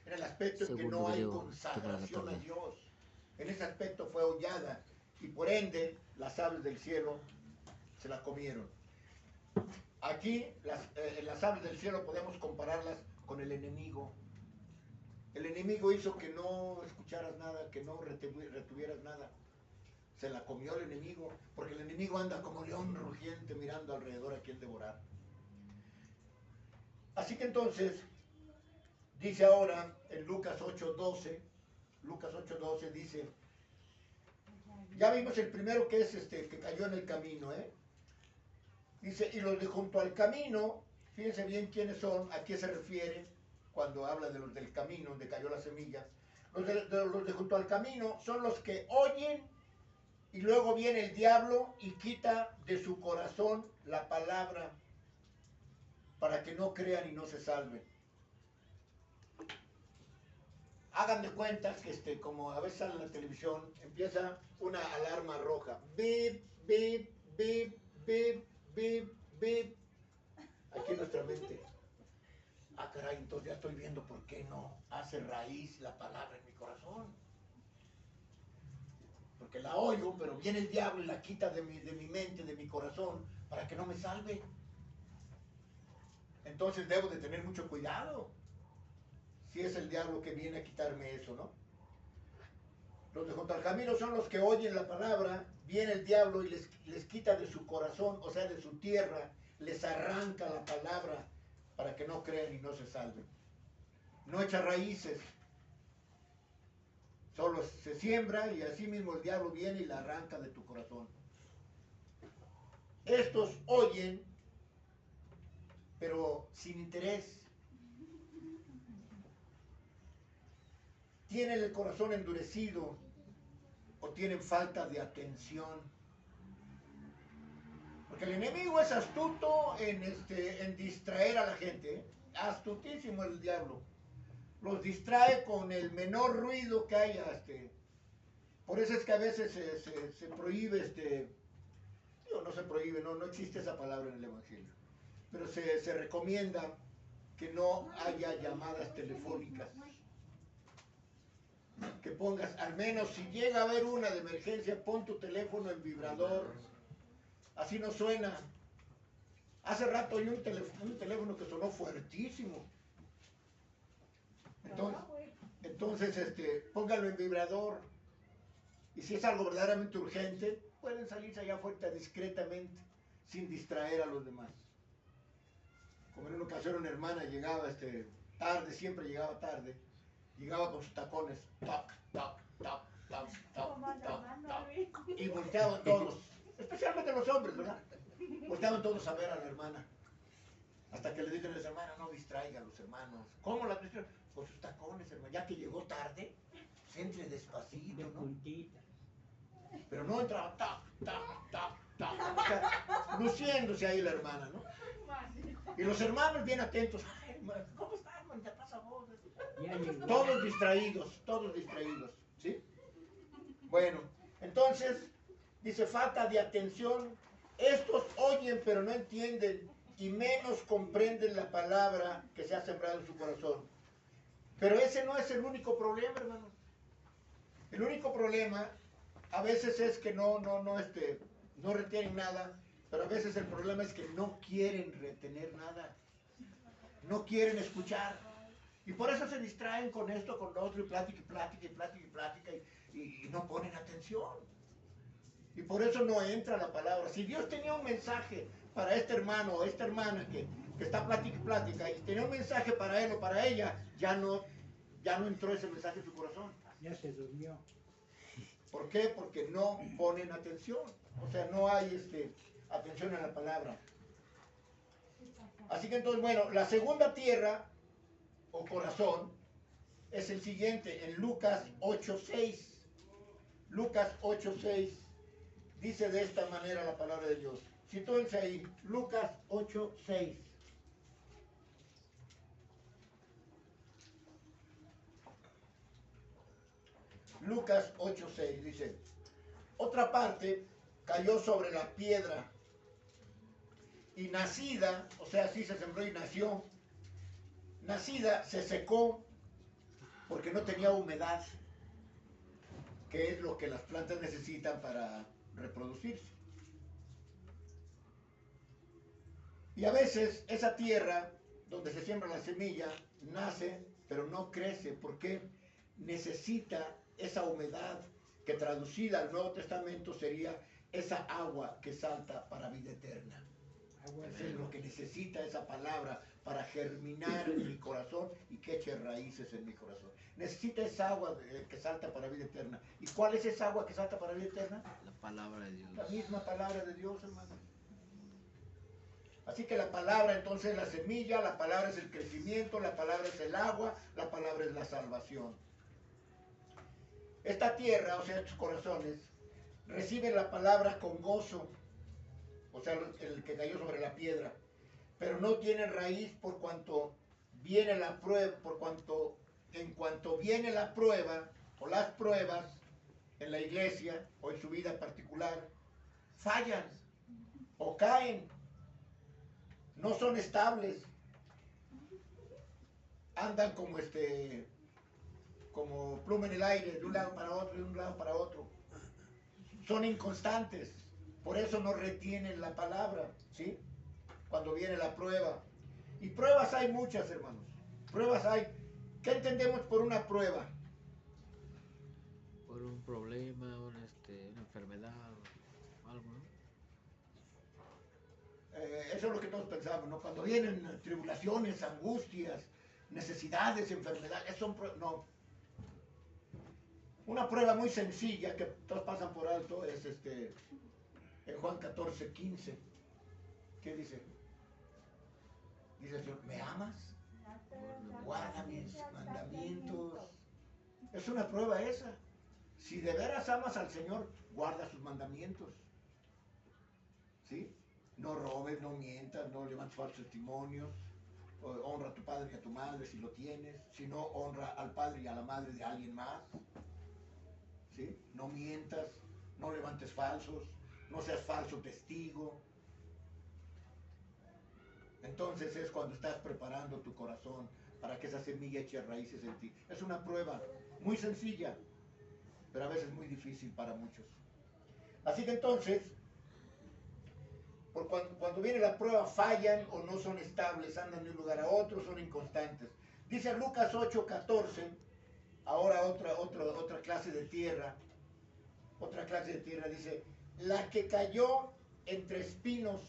en el aspecto en que Segundo no hay video, consagración a tarde. Dios. En ese aspecto fue hollada y por ende las aves del cielo se la comieron. Aquí las aves del cielo podemos compararlas con el enemigo. El enemigo hizo que no escucharas nada, que no retuvieras nada. Se la comió el enemigo, porque el enemigo anda como león rugiente mirando alrededor a quien devorar. Así que entonces, dice ahora en Lucas 8:12, Lucas 8:12 dice, ya vimos el primero que es que cayó en el camino, ¿eh? Dice, y los de junto al camino, fíjense bien quiénes son, a qué se refiere cuando habla de los del camino, donde cayó la semilla. Los de junto al camino son los que oyen y luego viene el diablo y quita de su corazón la palabra para que no crean y no se salven. Hagan de cuentas que como a veces sale en la televisión, empieza una alarma roja. Bip, bip, bip, bip, bip, bip. Aquí en nuestra mente. Ah, caray, entonces ya estoy viendo por qué no hace raíz la palabra en mi corazón. Porque la oigo, pero viene el diablo y la quita de mi mente, de mi corazón, para que no me salve. Entonces debo de tener mucho cuidado si es el diablo que viene a quitarme eso, ¿no? Los de junto al camino son los que oyen la palabra, viene el diablo y les quita de su corazón, o sea, de su tierra, les arranca la palabra para que no crean y no se salven. No echa raíces, solo se siembra y así mismo el diablo viene y la arranca de tu corazón. Estos oyen, pero sin interés. Tienen el corazón endurecido o tienen falta de atención. Porque el enemigo es astuto en distraer a la gente. ¿Eh? Astutísimo el diablo. Los distrae con el menor ruido que haya. Por eso es que a veces se prohíbe, digo, no se prohíbe, no existe esa palabra en el Evangelio. Pero se recomienda que no haya llamadas telefónicas. Que pongas, al menos si llega a haber una de emergencia, pon tu teléfono en vibrador. Así no suena. Hace rato hay un teléfono que sonó fuertísimo. Entonces, póngalo en vibrador. Y si es algo verdaderamente urgente, pueden salirse allá afuera discretamente, sin distraer a los demás. Como en una ocasión una hermana llegaba tarde, siempre llegaba tarde, llegaba con sus tacones, toc, toc, toc, toc, toc, toc, toc, y volteaban todos, especialmente los hombres, ¿verdad? Volteaban todos a ver a la hermana. Hasta que le dicen a la hermana, no distraiga a los hermanos. ¿Cómo la distraen? Con sus tacones, hermano. Ya que llegó tarde, se entre despacito, ¿no? Pero no entraba, tac, tac, tac, tac. O sea, luciéndose ahí la hermana, ¿no? Y los hermanos bien atentos. Ay, hermano, ¿cómo está, hermano? ¿Te pasa vos? Todos distraídos, ¿sí? Bueno, entonces, dice, falta de atención. Estos oyen pero no entienden y menos comprenden la palabra que se ha sembrado en su corazón. Pero ese no es el único problema, hermano. El único problema a veces es que no retienen nada, pero a veces el problema es que no quieren retener nada. No quieren escuchar. Y por eso se distraen con esto, con lo otro, y plática, y plática, y plática, y plática, y no ponen atención. Y por eso no entra la palabra. Si Dios tenía un mensaje para este hermano o esta hermana que está plática y plática, y tenía un mensaje para él o para ella, ya no entró ese mensaje en su corazón. Ya se durmió. ¿Por qué? Porque no ponen atención. O sea, no hay atención a la palabra. Así que entonces, bueno, la segunda tierra o corazón es el siguiente, en Lucas 8:6. Lucas 8:6 dice de esta manera la palabra de Dios. Sitúense ahí, Lucas 8:6. Lucas 8:6 dice, otra parte cayó sobre la piedra y nacida, o sea, así se sembró y nació, nacida se secó porque no tenía humedad, que es lo que las plantas necesitan para reproducirse. Y a veces esa tierra donde se siembra la semilla nace, pero no crece, porque necesita esa humedad que traducida al Nuevo Testamento sería esa agua que salta para vida eterna. Es lo que necesita esa palabra para germinar en mi corazón y que eche raíces en mi corazón. Necesita esa agua que salta para vida eterna. ¿Y cuál es esa agua que salta para vida eterna? La palabra de Dios. La misma palabra de Dios, hermano. Así que la palabra entonces es la semilla, la palabra es el crecimiento, la palabra es el agua, la palabra es la salvación. Esta tierra, o sea, estos corazones, reciben la palabra con gozo, o sea, el que cayó sobre la piedra, pero no tienen raíz por cuanto viene la prueba, en cuanto viene la prueba o las pruebas en la iglesia o en su vida particular, fallan o caen, no son estables, andan como pluma en el aire, de un lado para otro, de un lado para otro. Son inconstantes, por eso no retienen la palabra, ¿sí? Cuando viene la prueba. Y pruebas hay muchas, hermanos. Pruebas hay. ¿Qué entendemos por una prueba? Por un problema, una enfermedad, algo, ¿no? Eso es lo que todos pensamos, ¿no? Cuando vienen tribulaciones, angustias, necesidades, enfermedades, no. Una prueba muy sencilla que todos pasan por alto es en Juan 14:15. ¿Qué dice? Dice el Señor, ¿me amas? Guarda mis mandamientos. Es una prueba esa. Si de veras amas al Señor, guarda sus mandamientos. ¿Sí? No robes, no mientas, no levantes falsos testimonios. Honra a tu padre y a tu madre si lo tienes. Si no, honra al padre y a la madre de alguien más. ¿Sí? No mientas, no levantes falsos, no seas falso testigo. Entonces es cuando estás preparando tu corazón para que esa semilla eche raíces en ti. Es una prueba muy sencilla, pero a veces muy difícil para muchos. Así que entonces, cuando viene la prueba, fallan o no son estables, andan de un lugar a otro, son inconstantes. Dice Lucas 8:14, ahora otra clase de tierra, dice, la que cayó entre espinos.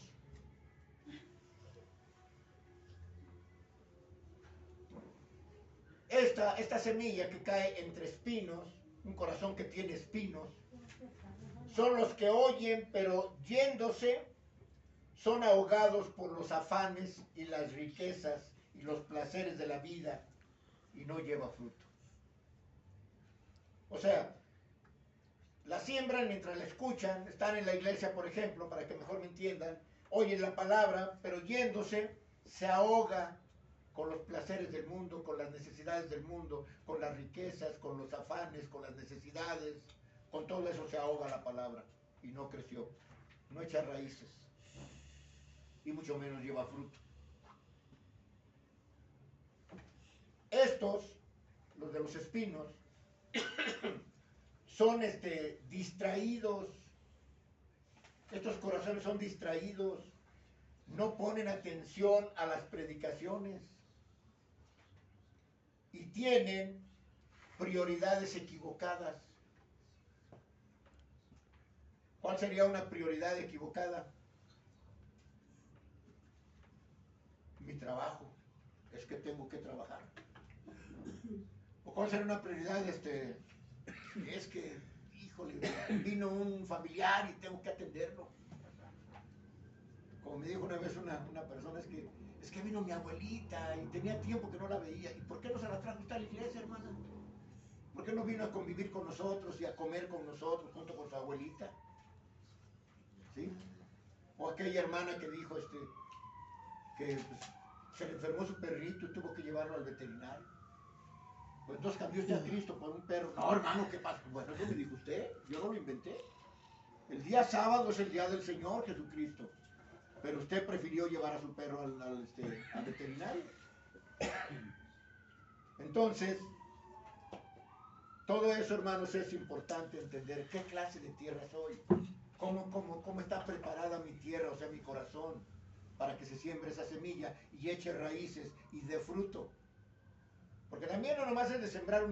Esta semilla que cae entre espinos, un corazón que tiene espinos, son los que oyen, pero yéndose, son ahogados por los afanes y las riquezas y los placeres de la vida y no lleva fruto. O sea, la siembran mientras la escuchan, están en la iglesia, por ejemplo, para que mejor me entiendan, oyen la palabra, pero yéndose, se ahoga con los placeres del mundo, con las necesidades del mundo, con las riquezas, con los afanes, con las necesidades, con todo eso se ahoga la palabra y no creció, no echa raíces y mucho menos lleva fruto. Estos, los de los espinos, son distraídos, estos corazones son distraídos, no ponen atención a las predicaciones y tienen prioridades equivocadas. ¿Cuál sería una prioridad equivocada? Mi trabajo, es que tengo que trabajar. ¿O cuál sería una prioridad? Es que, híjole, vino un familiar y tengo que atenderlo. Como me dijo una vez una persona, es que vino mi abuelita y tenía tiempo que no la veía. ¿Y por qué no se la trajo usted a la iglesia, hermana? ¿Por qué no vino a convivir con nosotros y a comer con nosotros junto con su abuelita? ¿Sí? O aquella hermana que dijo que pues, se le enfermó su perrito y tuvo que llevarlo al veterinario. Pues entonces cambió usted a Cristo por un perro. No, hermano, ¿qué pasa? Bueno, eso me dijo usted, yo no lo inventé. El día sábado es el día del Señor Jesucristo. Pero usted prefirió llevar a su perro al veterinario. Entonces, Todo eso, hermanos, es importante entender qué clase de tierra soy. ¿Cómo está preparada mi tierra, o sea, mi corazón, para que se siembre esa semilla y eche raíces y dé fruto? Porque también no nomás es de sembrar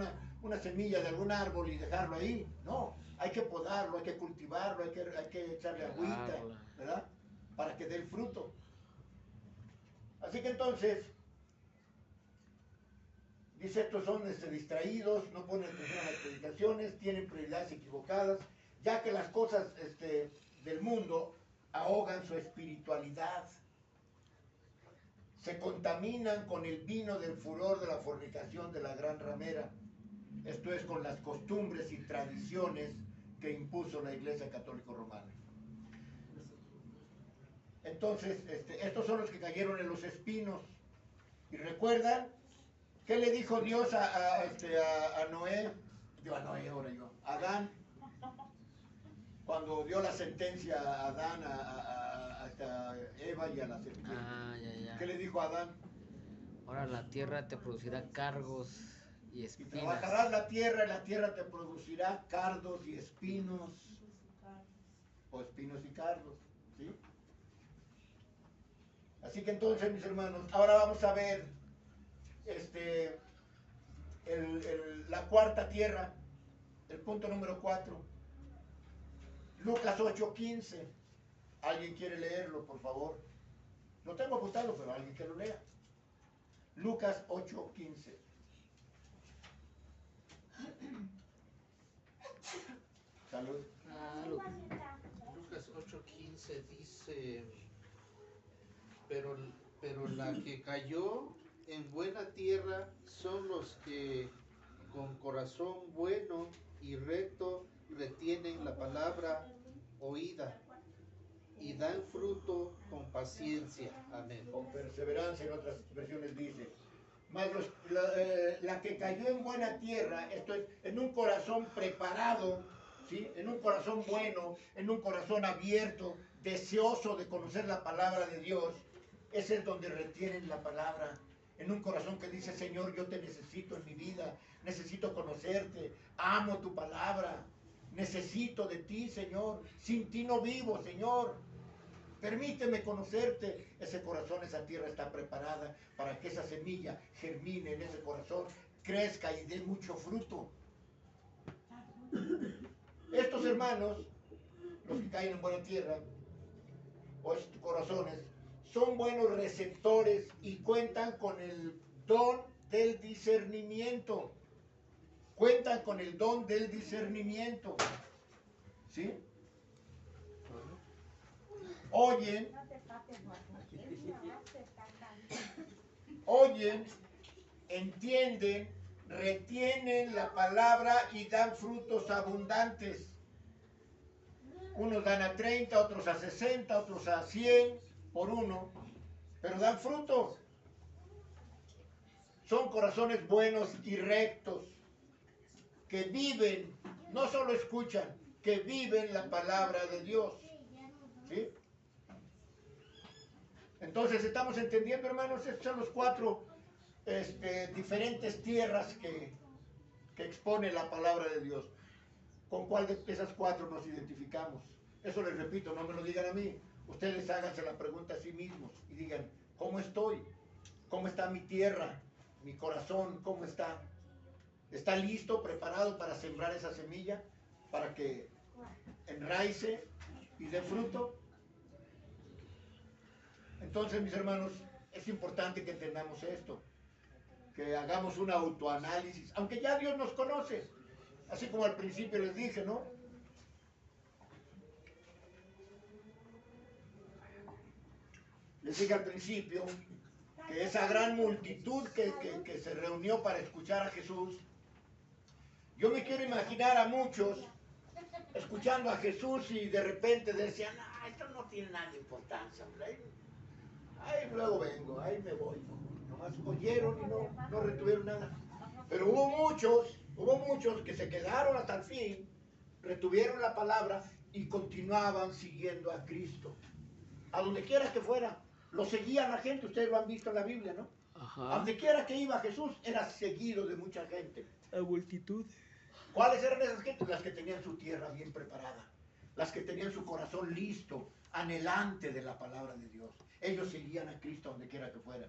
una semilla de algún árbol y dejarlo ahí. No, hay que podarlo, hay que cultivarlo, hay que echarle agüita, ¿verdad? Para que dé el fruto. Así que entonces, dice, estos son distraídos, no ponen atención a las predicaciones, tienen prioridades equivocadas, ya que las cosas del mundo ahogan su espiritualidad. Se contaminan con el vino del furor de la fornicación de la gran ramera. Esto es, con las costumbres y tradiciones que impuso la Iglesia Católica Romana. Entonces, estos son los que cayeron en los espinos. Y recuerdan, ¿qué le dijo Dios a Noé? A Adán, cuando dio la sentencia a Adán, a Eva y a la serpiente. Ya. ¿Qué le dijo a Adán? Ahora la tierra te producirá cargos y Y espinas. trabajarás la tierra, y la tierra te producirá cardos y espinos. O espinos y cardos, ¿sí? Así que entonces, mis hermanos, ahora vamos a ver la cuarta tierra, el punto número 4. Lucas 8:15. ¿Alguien quiere leerlo, por favor? Lo tengo apuntado, pero alguien que lo lea. Lucas 8:15. Salud. Lucas 8:15 dice, pero la que cayó en buena tierra son los que con corazón bueno y recto retienen la palabra oída y dan fruto con paciencia. Amén. Con perseverancia, en otras versiones dice. Mas la que cayó en buena tierra, esto es, en un corazón preparado, ¿sí? En un corazón bueno, en un corazón abierto, deseoso de conocer la palabra de Dios, ese es donde retienen la palabra. En un corazón que dice, Señor, yo te necesito en mi vida, necesito conocerte, amo tu palabra, necesito de ti, Señor, sin ti no vivo, Señor. Permíteme conocerte. Ese corazón, esa tierra está preparada para que esa semilla germine en ese corazón, crezca y dé mucho fruto. Estos hermanos, los que caen en buena tierra, o estos corazones, son buenos receptores y cuentan con el don del discernimiento. Cuentan con el don del discernimiento. ¿Sí? Oyen, entienden, retienen la palabra y dan frutos abundantes. Unos dan a 30, otros a 60, otros a 100 por uno, pero dan fruto. Son corazones buenos y rectos, que viven, no solo escuchan, que viven la palabra de Dios. ¿Sí? Entonces, ¿estamos entendiendo, hermanos? Estos son los 4 diferentes tierras que expone la palabra de Dios. ¿Con cuál de esas 4 nos identificamos? Eso les repito, no me lo digan a mí. Ustedes háganse la pregunta a sí mismos y digan, ¿cómo estoy? ¿Cómo está mi tierra? ¿Mi corazón? ¿Cómo está? ¿Está listo, preparado para sembrar esa semilla? ¿Para que enraice y dé fruto? Entonces, mis hermanos, es importante que entendamos esto, que hagamos un autoanálisis, aunque ya Dios nos conoce, así como al principio les dije, ¿no? Les dije al principio que esa gran multitud que se reunió para escuchar a Jesús, yo me quiero imaginar a muchos escuchando a Jesús y de repente decían, esto no tiene nada de importancia, hombre. Ahí luego vengo, ahí me voy. Nomás oyeron y no retuvieron nada. Pero hubo muchos que se quedaron hasta el fin, retuvieron la palabra y continuaban siguiendo a Cristo. A donde quiera que fuera, lo seguía la gente, ustedes lo han visto en la Biblia, ¿no? Ajá. A donde quiera que iba Jesús, era seguido de mucha gente. La multitud. ¿Cuáles eran esas gentes? Las que tenían su tierra bien preparada, las que tenían su corazón listo, anhelante de la palabra de Dios. Ellos seguían a Cristo donde quiera que fuera.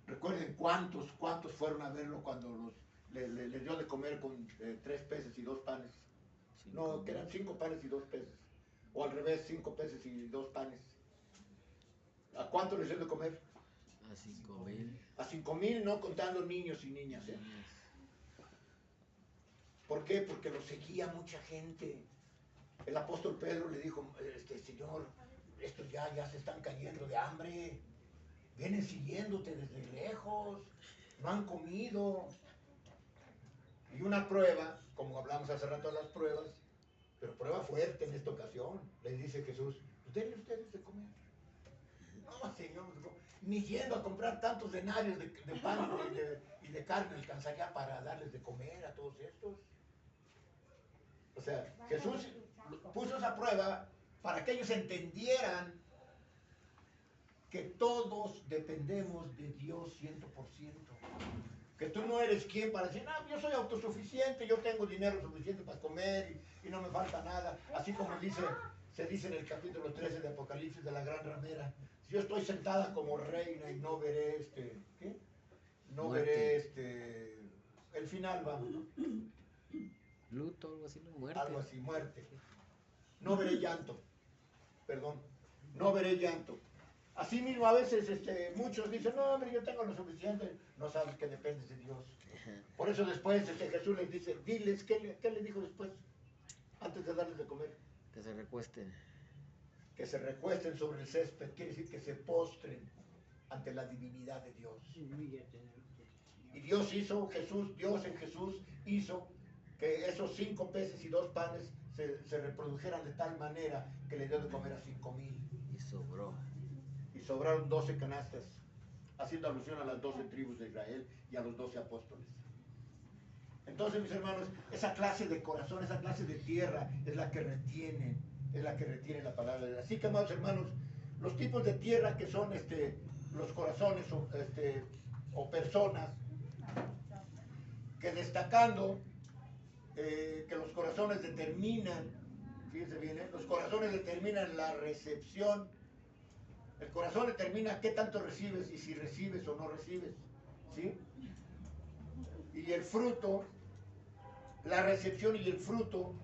Recuerden cuántos fueron a verlo cuando les dio de comer con 3 peces y 2 panes. No, que eran 5 panes y 2 peces. O al revés, 5 peces y 2 panes. ¿A cuánto les dio de comer? A 5,000. A 5,000, no contando niños y niñas. ¿Por qué? Porque lo seguía mucha gente. El apóstol Pedro le dijo, Señor, estos ya se están cayendo de hambre. Vienen siguiéndote desde lejos. No han comido. Y una prueba, como hablamos hace rato de las pruebas, pero prueba fuerte en esta ocasión, les dice Jesús, denle ustedes de comer. No, Señor, ni yendo a comprar tantos denarios de pan y de carne alcanzaría para darles de comer a todos estos. O sea, Jesús puso esa prueba para que ellos entendieran que todos dependemos de Dios 100%. Que tú no eres quien para decir, no, yo soy autosuficiente, yo tengo dinero suficiente para comer y no me falta nada. Así como se dice en el capítulo 13 de Apocalipsis de la gran ramera, si yo estoy sentada como reina y no veré ¿qué? No veré el final, vamos, ¿no? Luto, algo así, ¿no? Muerte. Algo así, muerte. No veré llanto, perdón, no veré llanto. Así mismo a veces muchos dicen, no hombre, yo tengo lo suficiente, no sabes que dependes de Dios. Por eso después Jesús les dice, diles, ¿qué le dijo después? Antes de darles de comer. Que se recuesten. Que se recuesten sobre el césped, quiere decir que se postren ante la divinidad de Dios. Y Dios en Jesús hizo que esos 5 peces y 2 panes se reprodujeran de tal manera que le dio de comer a 5,000. Y sobró. Y sobraron 12 canastas, haciendo alusión a las 12 tribus de Israel y a los 12 apóstoles. Entonces, mis hermanos, esa clase de corazón, esa clase de tierra es la que retiene la palabra de Dios. Así que, amados hermanos, los tipos de tierra que son los corazones o personas, que destacando que los corazones determinan, fíjense bien, los corazones determinan la recepción. El corazón determina qué tanto recibes y si recibes o no recibes, ¿sí? Y el fruto, la recepción y el fruto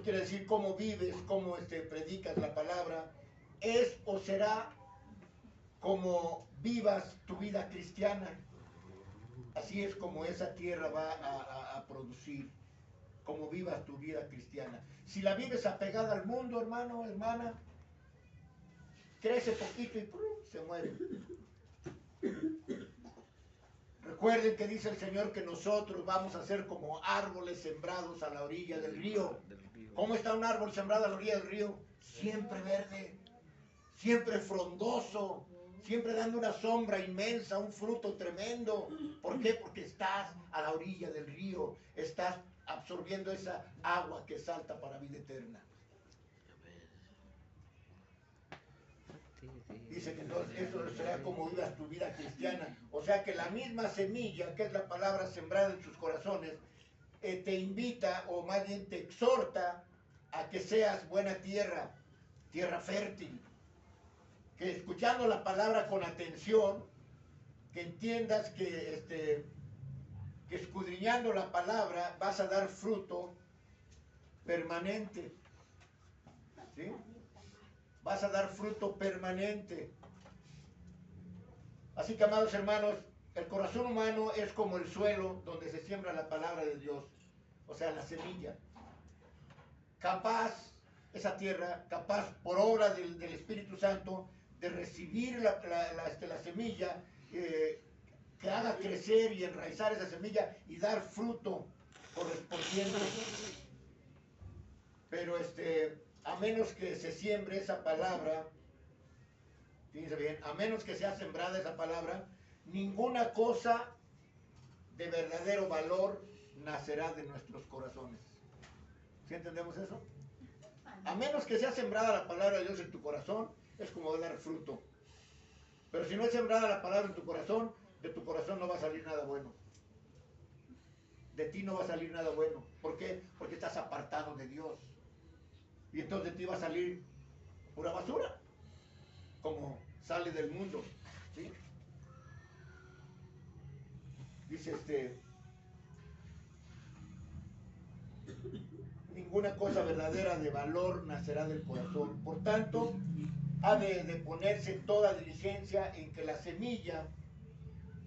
quiere decir cómo vives, cómo predicas la palabra, es o será como vivas tu vida cristiana. Así es como esa tierra va a producir, como vivas tu vida cristiana. Si la vives apegada al mundo, hermano, hermana, crece poquito y se muere. Recuerden que dice el Señor que nosotros vamos a ser como árboles sembrados a la orilla del río. ¿Cómo está un árbol sembrado a la orilla del río? Siempre verde, siempre frondoso, siempre dando una sombra inmensa, un fruto tremendo. ¿Por qué? Porque estás a la orilla del río, estás absorbiendo esa agua que salta para vida eterna. Dice que entonces eso será como vivas tu vida cristiana. O sea que la misma semilla, que es la palabra sembrada en sus corazones, te invita o más bien te exhorta a que seas buena tierra, tierra fértil. Que escuchando la palabra con atención, que entiendas que escudriñando la palabra vas a dar fruto permanente. ¿Sí? Vas a dar fruto permanente. Así que, amados hermanos, el corazón humano es como el suelo donde se siembra la palabra de Dios, o sea, la semilla. Capaz, esa tierra, capaz por obra del Espíritu Santo de recibir la semilla, que haga crecer y enraizar esa semilla y dar fruto correspondiente. Pero a menos que se siembre esa palabra, fíjense bien, a menos que sea sembrada esa palabra, ninguna cosa de verdadero valor nacerá de nuestros corazones. ¿Sí entendemos eso? A menos que sea sembrada la palabra de Dios en tu corazón, es como dar fruto. Pero si no es sembrada la palabra en tu corazón, de tu corazón no va a salir nada bueno. de ti no va a salir nada bueno. ¿Por qué? Porque estás apartado de Dios. Y entonces de ti va a salir pura basura, como sale del mundo. ¿Sí? Dice ninguna cosa verdadera de valor nacerá del corazón. Por tanto, ha de ponerse toda diligencia en que la semilla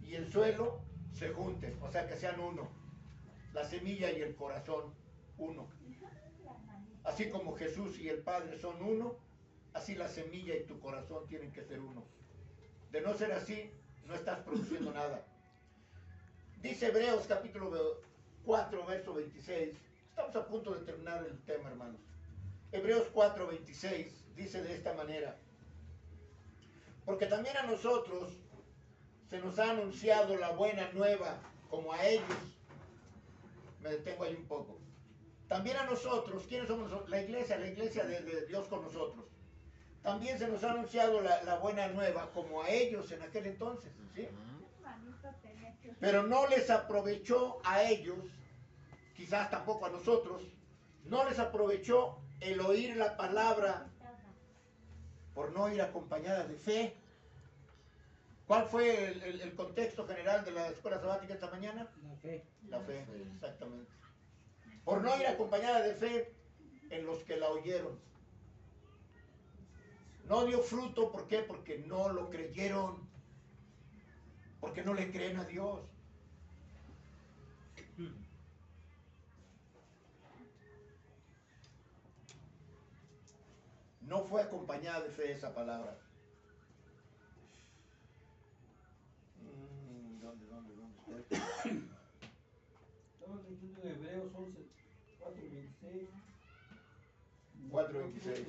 y el suelo se junten, o sea que sean uno. La semilla y el corazón, uno. Así como Jesús y el Padre son uno, así la semilla y tu corazón tienen que ser uno. De no ser así, no estás produciendo nada. Dice Hebreos capítulo 4, verso 26. Estamos a punto de terminar el tema, hermanos. Hebreos 4, 26 dice de esta manera: porque también a nosotros se nos ha anunciado la buena nueva, como a ellos. Me detengo ahí un poco. También a nosotros, ¿quiénes somos nosotros? La iglesia de Dios con nosotros. También se nos ha anunciado la buena nueva, como a ellos en aquel entonces, ¿sí? Pero no les aprovechó a ellos, quizás tampoco a nosotros, no les aprovechó el oír la palabra por no ir acompañada de fe. ¿Cuál fue el contexto general de la escuela sabática esta mañana? La fe. La fe, exactamente. Por no ir acompañada de fe en los que la oyeron. No dio fruto, ¿por qué? Porque no lo creyeron. Porque no le creen a Dios. No fue acompañada de fe esa palabra. ¿Dónde estoy? Estamos leyendo en Hebreos 11, 4:26. 4:26.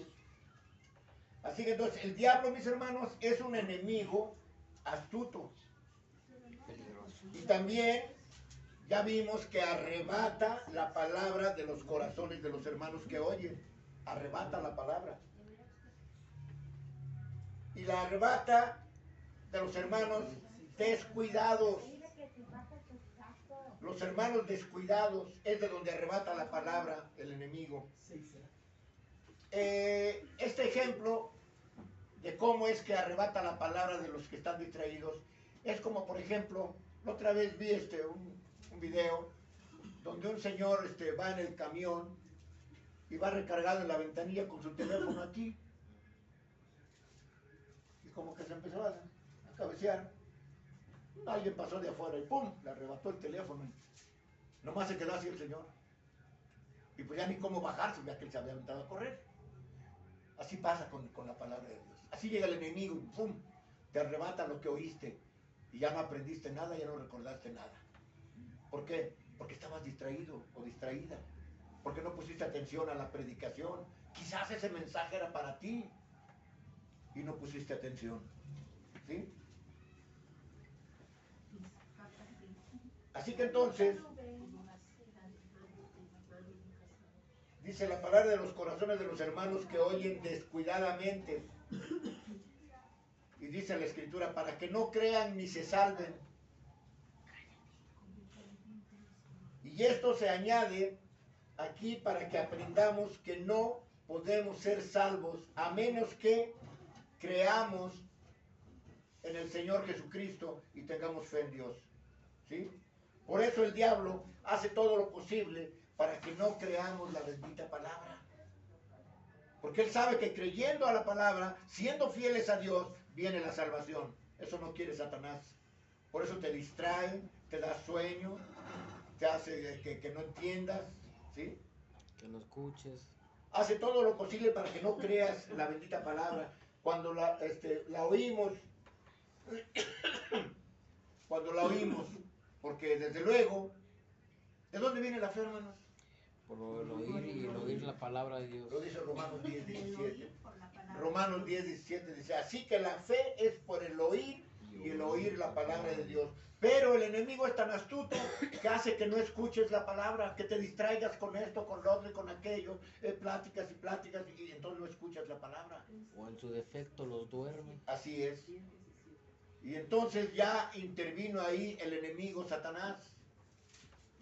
Así que entonces el diablo, mis hermanos, es un enemigo astuto. Peligroso. Y también ya vimos que arrebata la palabra de los corazones de los hermanos que oyen. Arrebata la palabra. Y la arrebata de los hermanos descuidados. Los hermanos descuidados es de donde arrebata la palabra el enemigo. Este ejemplo de cómo es que arrebata la palabra de los que están distraídos es como, por ejemplo, la otra vez vi un video donde un señor va en el camión y va recargado en la ventanilla con su teléfono aquí, y como que se empezó a cabecear. Alguien pasó de afuera y ¡pum!, le arrebató el teléfono. Nomás se quedó así el señor. Y pues ya ni cómo bajarse, ya que él se había aventado a correr. Así pasa con la palabra de Dios. Así llega el enemigo y ¡pum!, te arrebata lo que oíste. Y ya no aprendiste nada, ya no recordaste nada. ¿Por qué? Porque estabas distraído o distraída. Porque no pusiste atención a la predicación. Quizás ese mensaje era para ti y no pusiste atención. ¿Sí? Así que entonces, dice la palabra de los corazones de los hermanos que oyen descuidadamente. Y dice la Escritura, para que no crean ni se salven. Y esto se añade aquí para que aprendamos que no podemos ser salvos a menos que creamos en el Señor Jesucristo y tengamos fe en Dios. ¿Sí? Por eso el diablo hace todo lo posible para que no creamos la bendita palabra. Porque él sabe que creyendo a la palabra, siendo fieles a Dios, viene la salvación. Eso no quiere Satanás. Por eso te distrae, te da sueño, te hace que no entiendas, ¿sí? Que lo escuches. Hace todo lo posible para que no creas la bendita palabra. Cuando la oímos, porque desde luego, ¿de dónde viene la fe, hermanos? Por el oír y el oír la palabra de Dios. Lo dice Romanos 10, 17. Romanos 10, 17 dice, así que la fe es por el oír y el oír la palabra de Dios. Pero el enemigo es tan astuto que hace que no escuches la palabra, que te distraigas con esto, con lo otro y con aquello, pláticas y pláticas, y entonces no escuchas la palabra. O en su defecto los duerme. Así es. Y entonces ya intervino ahí el enemigo Satanás.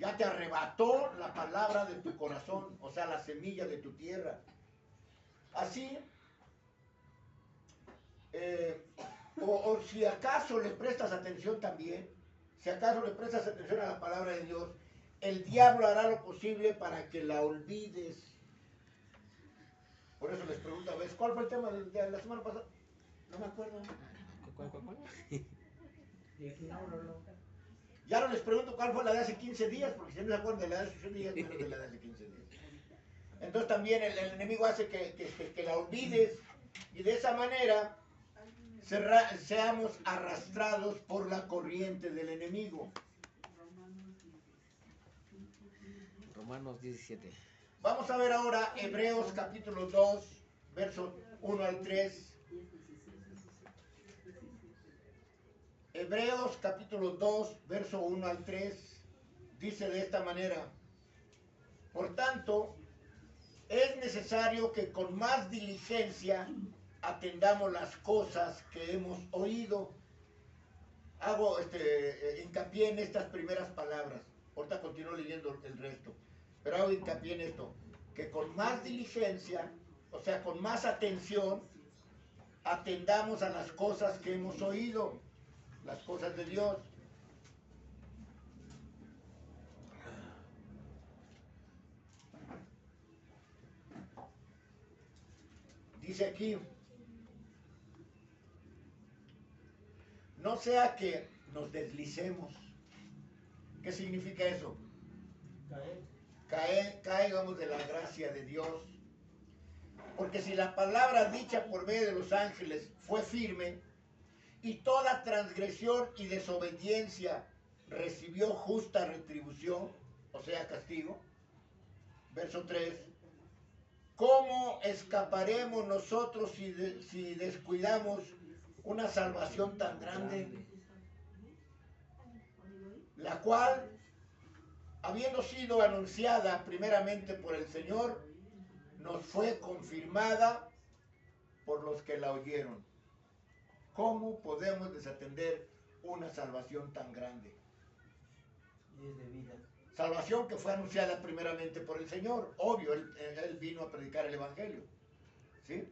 Ya te arrebató la palabra de tu corazón, o sea, la semilla de tu tierra. Así, o si acaso le prestas atención también, si acaso le prestas atención a la palabra de Dios, el diablo hará lo posible para que la olvides. Por eso les pregunto a veces, ¿cuál fue el tema de la semana pasada? No me acuerdo. ¿Cuál? Ya no les pregunto cuál fue la de hace 15 días, porque si no se acuerdan de la de hace 15 días, menos de la de hace 15 días. Entonces también el enemigo hace que la olvides, y de esa manera seamos arrastrados por la corriente del enemigo. Romanos 17. Vamos a ver ahora Hebreos capítulo 2, versos 1 al 3. Hebreos capítulo 2, verso 1 al 3, dice de esta manera: por tanto, es necesario que con más diligencia atendamos las cosas que hemos oído. Hago hincapié en estas primeras palabras. Ahorita continúo leyendo el resto. Pero hago hincapié en esto: que con más diligencia, o sea, con más atención, atendamos a las cosas que hemos oído, las cosas de Dios. Dice aquí: no sea que nos deslicemos. ¿Qué significa eso? Caigamos de la gracia de Dios. Porque si la palabra dicha por medio de los ángeles fue firme, y toda transgresión y desobediencia recibió justa retribución, o sea, castigo. Verso 3. ¿Cómo escaparemos nosotros si descuidamos una salvación tan grande? La cual, habiendo sido anunciada primeramente por el Señor, nos fue confirmada por los que la oyeron. ¿Cómo podemos desatender una salvación tan grande? Salvación que fue anunciada primeramente por el Señor. Obvio, Él vino a predicar el Evangelio. ¿Sí?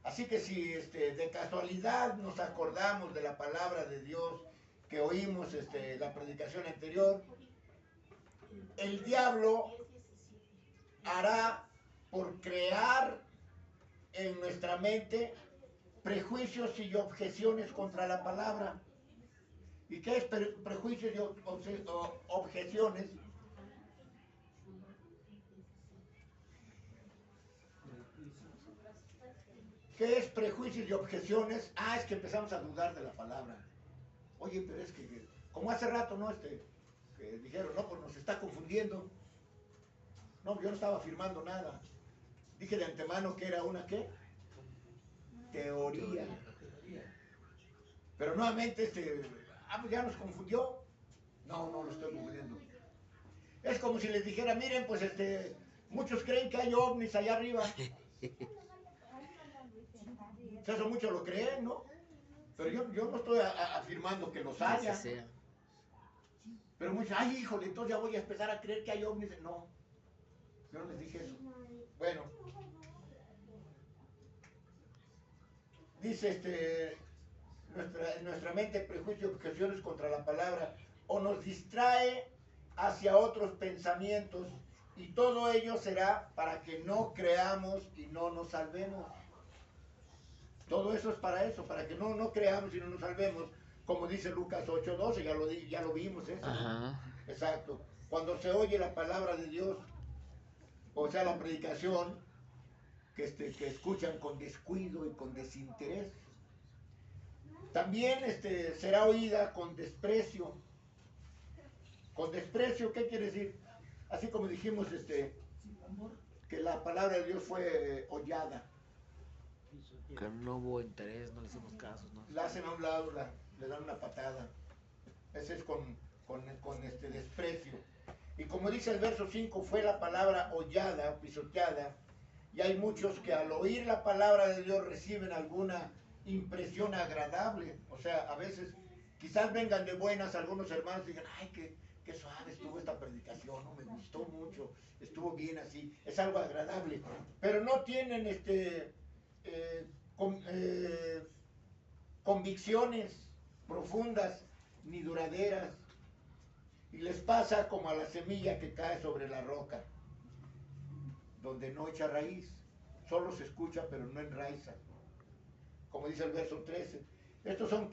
Así que si de casualidad nos acordamos de la palabra de Dios que oímos la predicación anterior, el diablo hará por crear en nuestra mente prejuicios y objeciones contra la palabra. ¿Y qué es prejuicios y objeciones? ¿Qué es prejuicios y objeciones? Es que empezamos a dudar de la palabra. Oye, pero es que, como hace rato, ¿no? Que dijeron, no, pues nos está confundiendo. No, yo no estaba afirmando nada. Dije de antemano que era una, ¿qué? Teoría. Pero nuevamente, pues ya nos confundió. No lo estoy confundiendo. Es como si les dijera, miren, pues muchos creen que hay ovnis allá arriba. Eso muchos lo creen, ¿no? Pero yo no estoy afirmando que los haya. Pero muchos, híjole, entonces ya voy a empezar a creer que hay ovnis. No, yo no les dije eso. Bueno, dice nuestra mente prejuicio y objeciones contra la palabra, o nos distrae hacia otros pensamientos, y todo ello será para que no creamos y no nos salvemos. Todo eso es para eso, para que no creamos y no nos salvemos, como dice Lucas 8:12, ya lo vimos eso. Ajá. Exacto. Cuando se oye la palabra de Dios, o sea, la predicación, que escuchan con descuido y con desinterés, también será oída con desprecio. Con desprecio, ¿qué quiere decir? Así como dijimos que la palabra de Dios fue hollada. Que no hubo interés, no le hicimos caso, ¿no? La hacen a un lado, le dan una patada. Ese es con desprecio. Y como dice el verso 5, fue la palabra hollada, pisoteada, y hay muchos que al oír la palabra de Dios reciben alguna impresión agradable. O sea, a veces quizás vengan de buenas algunos hermanos y digan, ay, qué qué suave estuvo esta predicación, no me gustó mucho, estuvo bien así, es algo agradable, pero no tienen convicciones profundas ni duraderas, y les pasa como a la semilla que cae sobre la roca, donde no echa raíz, solo se escucha pero no enraiza, como dice el verso 13. Estos son